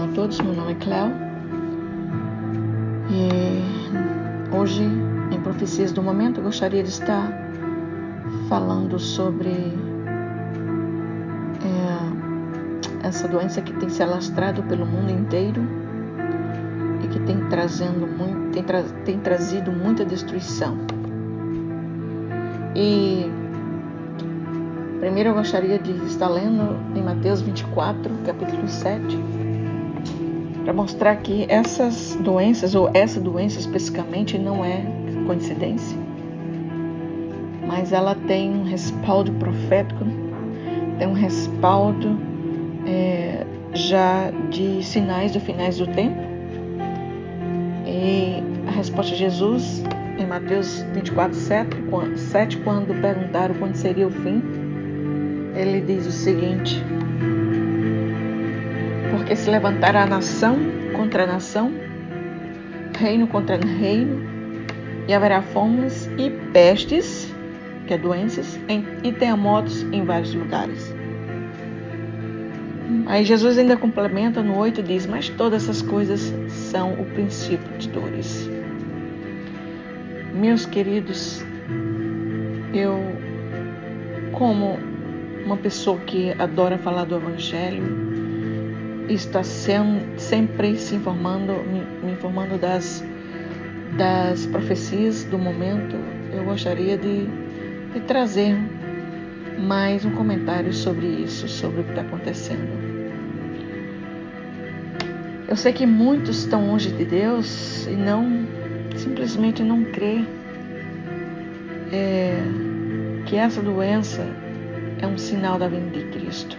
a todos, meu nome é Cléo e hoje em Profecias do Momento eu gostaria de estar falando sobre essa doença que tem se alastrado pelo mundo inteiro e que tem trazido muita destruição. E primeiro eu gostaria de estar lendo em Mateus 24, capítulo 7, para mostrar que essas doenças, ou essa doença especificamente, não é coincidência, mas ela tem um respaldo profético, tem um respaldo já de sinais do finais do tempo. E a resposta de Jesus em Mateus 24, 7, quando perguntaram quando seria o fim, ele diz o seguinte: porque se levantará nação contra nação, reino contra reino, e haverá fomes e pestes, que é doenças, e terremotos em vários lugares. Aí Jesus ainda complementa no 8, diz: mas todas essas coisas são o princípio de dores. Meus queridos, eu, como uma pessoa que adora falar do Evangelho, está sempre se informando, me informando das profecias do momento, eu gostaria de trazer mais um comentário sobre isso, sobre o que está acontecendo. Eu sei que muitos estão longe de Deus e simplesmente não crê que essa doença é um sinal da vinda de Cristo.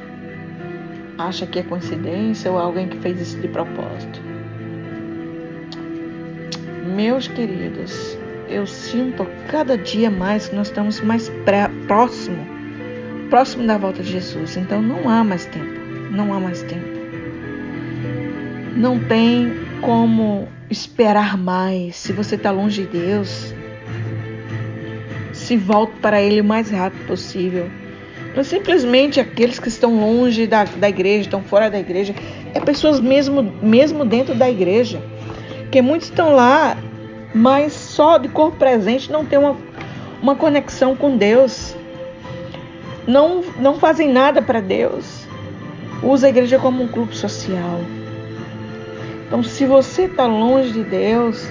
Acha que é coincidência ou alguém que fez isso de propósito. Meus queridos, eu sinto cada dia mais que nós estamos mais próximo da volta de Jesus. Então não há mais tempo. Não tem como esperar mais. Se você está longe de Deus, se volte para Ele o mais rápido possível. Não simplesmente aqueles que estão longe da igreja, estão fora da igreja. É pessoas mesmo dentro da igreja. Porque muitos estão lá, mas só de corpo presente, não tem uma conexão com Deus. Não fazem nada para Deus. Usa a igreja como um clube social. Então, se você está longe de Deus,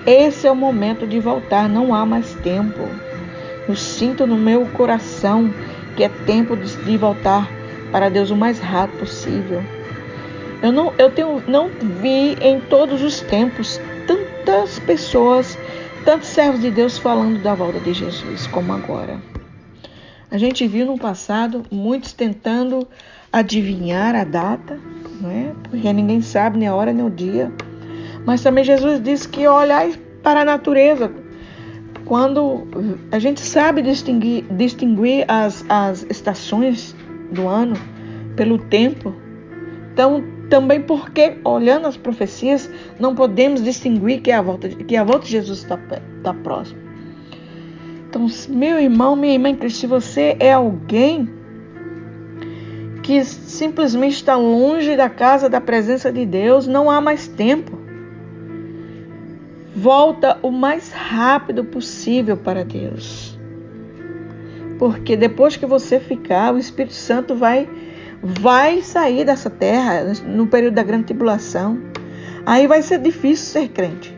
esse é o momento de voltar. Não há mais tempo. Eu sinto no meu coração que é tempo de voltar para Deus o mais rápido possível. Eu não vi em todos os tempos tantas pessoas, tantos servos de Deus falando da volta de Jesus como agora. A gente viu no passado muitos tentando adivinhar a data, não é? Porque ninguém sabe nem a hora nem o dia. Mas também Jesus disse que olhar para a natureza. Quando a gente sabe distinguir as estações do ano pelo tempo, então também porque olhando as profecias não podemos distinguir que a volta de Jesus está próxima. Então, meu irmão, minha irmã em Cristo, se você é alguém que simplesmente está longe da casa da presença de Deus, não há mais tempo. Volta o mais rápido possível para Deus. Porque depois que você ficar, o Espírito Santo vai sair dessa terra no período da grande tribulação. Aí vai ser difícil ser crente.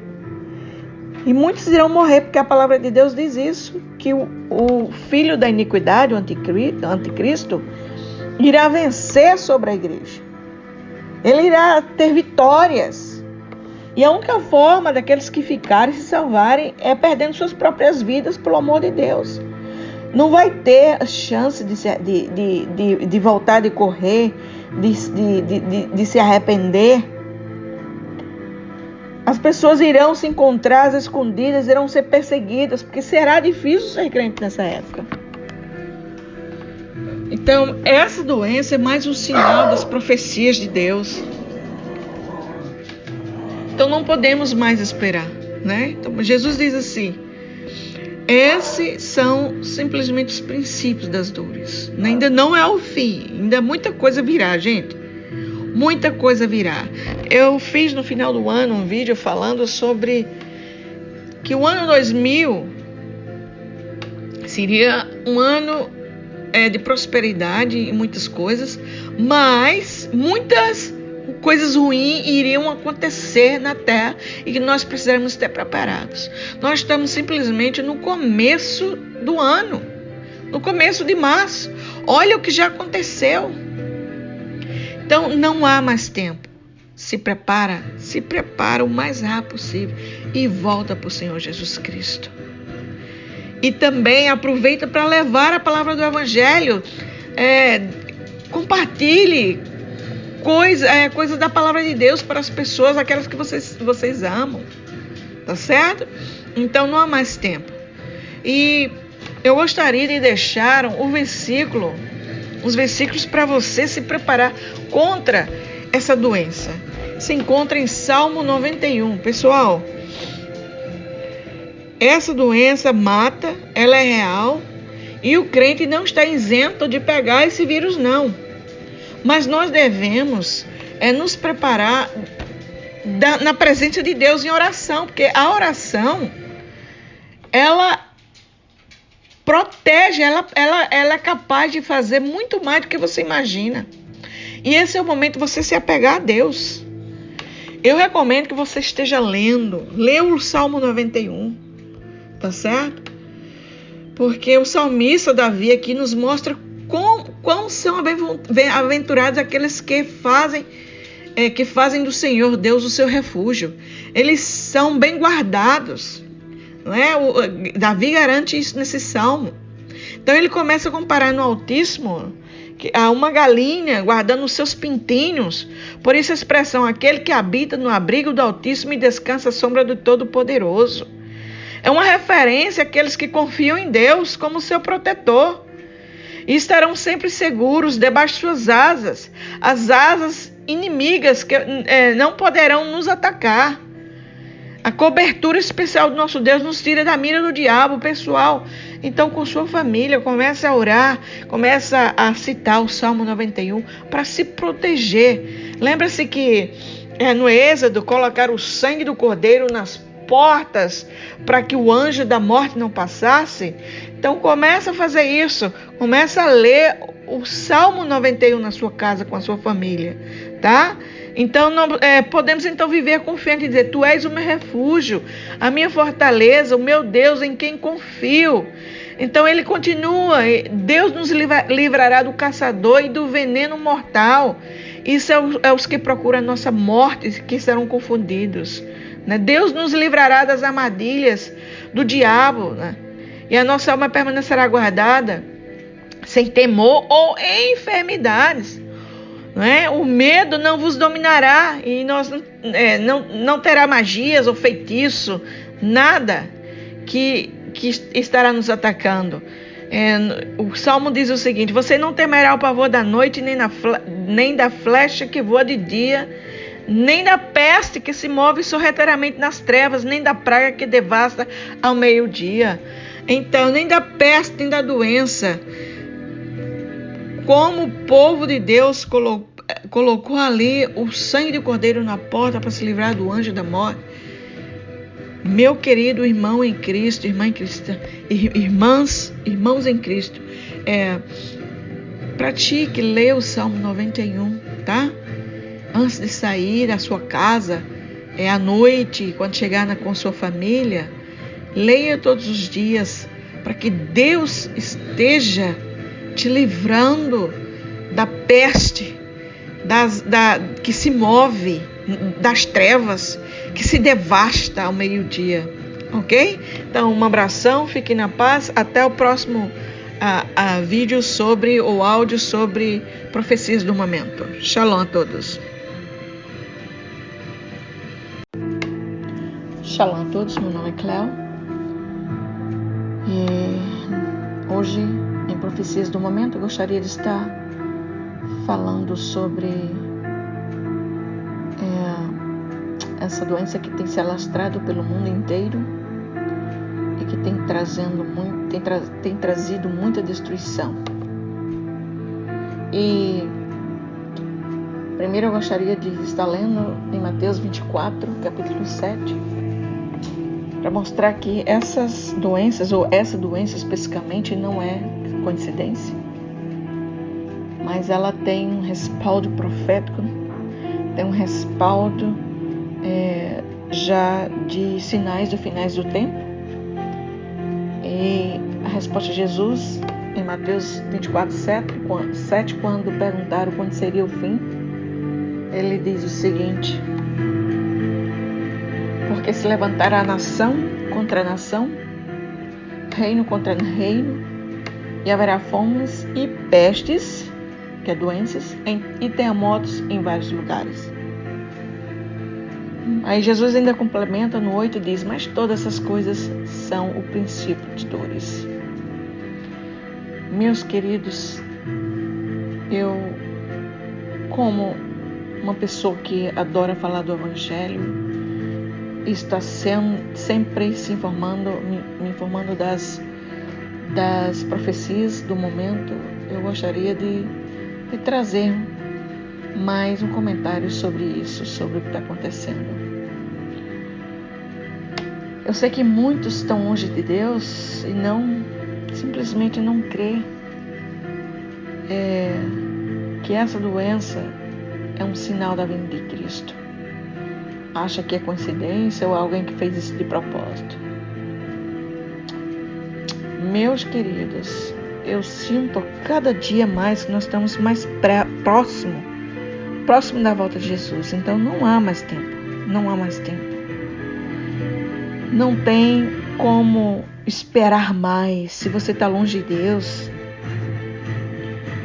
E muitos irão morrer, porque a palavra de Deus diz isso, que o filho da iniquidade, o anticristo, irá vencer sobre a igreja. Ele irá ter vitórias. E a única forma daqueles que ficarem se salvarem é perdendo suas próprias vidas pelo amor de Deus. Não vai ter a chance de voltar, de correr, de se arrepender. As pessoas irão se encontrar às escondidas, irão ser perseguidas, porque será difícil ser crente nessa época. Então, essa doença é mais um sinal das profecias de Deus. Então, não podemos mais esperar, né? Então, Jesus diz assim: esses são simplesmente os princípios das dores. Ainda não é o fim, ainda muita coisa virá, gente. muita coisa virá. Eu fiz no final do ano um vídeo falando sobre que o ano 2000 seria um ano de prosperidade e muitas coisas, mas muitas coisas ruins iriam acontecer na Terra e que nós precisamos estar preparados. Nós estamos simplesmente no começo do ano, no começo de março. Olha o que já aconteceu. Então não há mais tempo. Se prepara o mais rápido possível e volta para o Senhor Jesus Cristo. E também aproveita para levar a palavra do Evangelho. Compartilhe coisas da palavra de Deus para as pessoas, aquelas que vocês amam. Tá certo? Então não há mais tempo. E eu gostaria de deixar os versículos para você se preparar contra essa doença. Se encontra em Salmo 91. Pessoal, essa doença mata, ela é real e o crente não está isento de pegar esse vírus, não. Mas nós devemos nos preparar na presença de Deus em oração, porque a oração, ela protege, ela é capaz de fazer muito mais do que você imagina. E esse é o momento de você se apegar a Deus. Eu recomendo que você esteja lê o Salmo 91, tá certo? Porque o salmista Davi aqui nos mostra quão são aventurados aqueles que fazem do Senhor Deus o seu refúgio. Eles são bem guardados, não é? Davi garante isso nesse salmo. Então ele começa a comparar no Altíssimo a uma galinha guardando os seus pintinhos. Por isso a expressão, aquele que habita no abrigo do Altíssimo e descansa à sombra do Todo-Poderoso. É uma referência àqueles que confiam em Deus como seu protetor. E estarão sempre seguros debaixo de suas asas. As asas inimigas que não poderão nos atacar. A cobertura especial do nosso Deus nos tira da mira do diabo, pessoal. Então, com sua família, comece a orar, comece a citar o Salmo 91 para se proteger. Lembra-se que no Êxodo colocaram o sangue do cordeiro nas portas para que o anjo da morte não passasse. Então começa a fazer isso, começa a ler o Salmo 91 na sua casa com a sua família, tá? Então podemos então viver confiante e dizer: Tu és o meu refúgio, a minha fortaleza, o meu Deus em quem confio. Então ele continua: Deus nos livrará do caçador e do veneno mortal. Isso é os que procuram a nossa morte, que serão confundidos. Deus nos livrará das armadilhas do diabo, né? E a nossa alma permanecerá guardada sem temor ou enfermidades. Né? O medo não vos dominará e não terá magias ou feitiço, nada que estará nos atacando. O Salmo diz o seguinte: você não temerá o pavor da noite, nem da flecha que voa de dia, nem da peste que se move sorrateiramente nas trevas, nem da praga que devasta ao meio-dia. Então, nem da peste, nem da doença. Como o povo de Deus colocou ali o sangue do cordeiro na porta para se livrar do anjo da morte. Meu querido irmão em Cristo, irmã em Cristo, irmãos em Cristo, pratique, leia o Salmo 91, tá? Antes de sair da sua casa, à noite, quando chegar com sua família, leia todos os dias, para que Deus esteja te livrando da peste, que se move, das trevas, que se devasta ao meio-dia, ok? Então, um abração, fiquem na paz, até o próximo vídeo ou áudio sobre profecias do momento. Shalom a todos. Shalom a todos, meu nome é Cléo. E hoje, em Profecias do Momento, eu gostaria de estar falando sobre essa doença que tem se alastrado pelo mundo inteiro e que tem trazido muita destruição. E Primeiro eu gostaria de estar lendo em Mateus 24, capítulo 7, para mostrar que essas doenças, ou essa doença especificamente, não é coincidência, mas ela tem um respaldo profético, tem um respaldo já de sinais de finais do tempo. E a resposta de Jesus em Mateus 24, 7, quando perguntaram quando seria o fim, ele diz o seguinte: porque se levantará nação contra nação, reino contra reino, e haverá fomes e pestes, que é doenças, e terremotos em vários lugares. Aí Jesus ainda complementa no 8 e diz: mas todas essas coisas são o princípio de dores. Meus queridos, eu, como uma pessoa que adora falar do Evangelho, está sempre se informando, me informando das profecias do momento, eu gostaria de trazer mais um comentário sobre isso, sobre o que está acontecendo. Eu sei que muitos estão longe de Deus e simplesmente não crê que essa doença é um sinal da vinda de Cristo. Acha que é coincidência ou alguém que fez isso de propósito. Meus queridos, eu sinto cada dia mais que nós estamos mais próximo da volta de Jesus. Então não há mais tempo. Não tem como esperar mais. Se você está longe de Deus,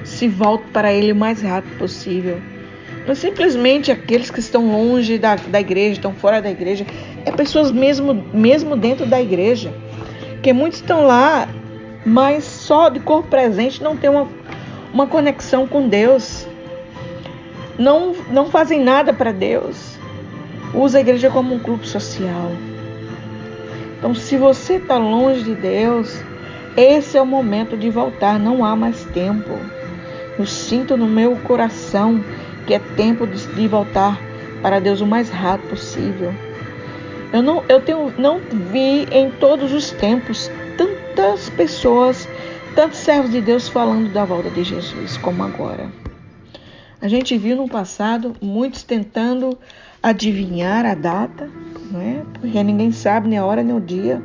se volte para Ele o mais rápido possível. Não simplesmente aqueles que estão longe da igreja, estão fora da igreja. É pessoas mesmo dentro da igreja. Porque muitos estão lá, mas só de corpo presente, não tem uma conexão com Deus. Não fazem nada para Deus. Usa a igreja como um clube social. Então, se você está longe de Deus, esse é o momento de voltar. Não há mais tempo. Eu sinto no meu coração que é tempo de voltar para Deus o mais rápido possível. Eu não vi em todos os tempos tantas pessoas, tantos servos de Deus falando da volta de Jesus como agora. A gente viu no passado muitos tentando adivinhar a data, não é? Porque ninguém sabe nem a hora nem o dia.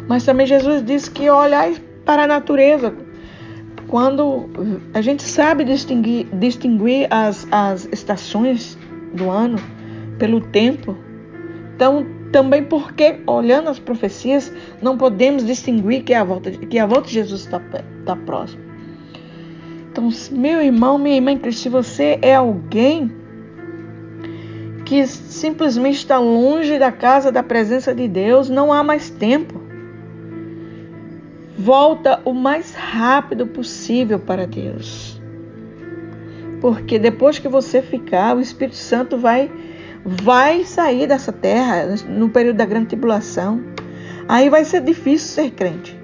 Mas também Jesus disse que olhai para a natureza. Quando a gente sabe distinguir as estações do ano pelo tempo, então também porque, olhando as profecias, não podemos distinguir que a volta de Jesus está próxima. Então, meu irmão, minha irmã em Cristo, se você é alguém que simplesmente está longe da casa, da presença de Deus, não há mais tempo. Volta o mais rápido possível para Deus. Porque depois que você ficar, o Espírito Santo vai sair dessa terra no período da grande tribulação. Aí vai ser difícil ser crente.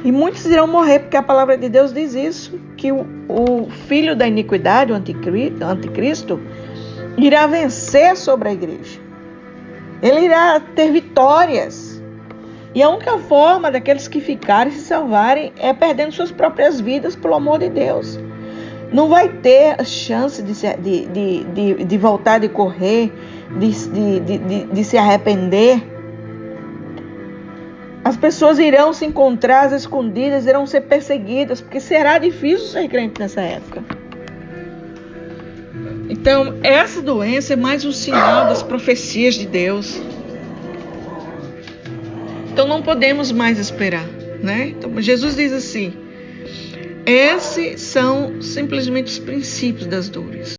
E muitos irão morrer, porque a palavra de Deus diz isso, que o filho da iniquidade, o anticristo, irá vencer sobre a igreja. Ele irá ter vitórias. E a única forma daqueles que ficarem se salvarem é perdendo suas próprias vidas pelo amor de Deus. Não vai ter a chance de voltar, de correr, de se arrepender. As pessoas irão se encontrar às escondidas, irão ser perseguidas, porque será difícil ser crente nessa época. Então, essa doença é mais um sinal das profecias de Deus. Então, não podemos mais esperar, né? Então, Jesus diz assim: esses são simplesmente os princípios das dores.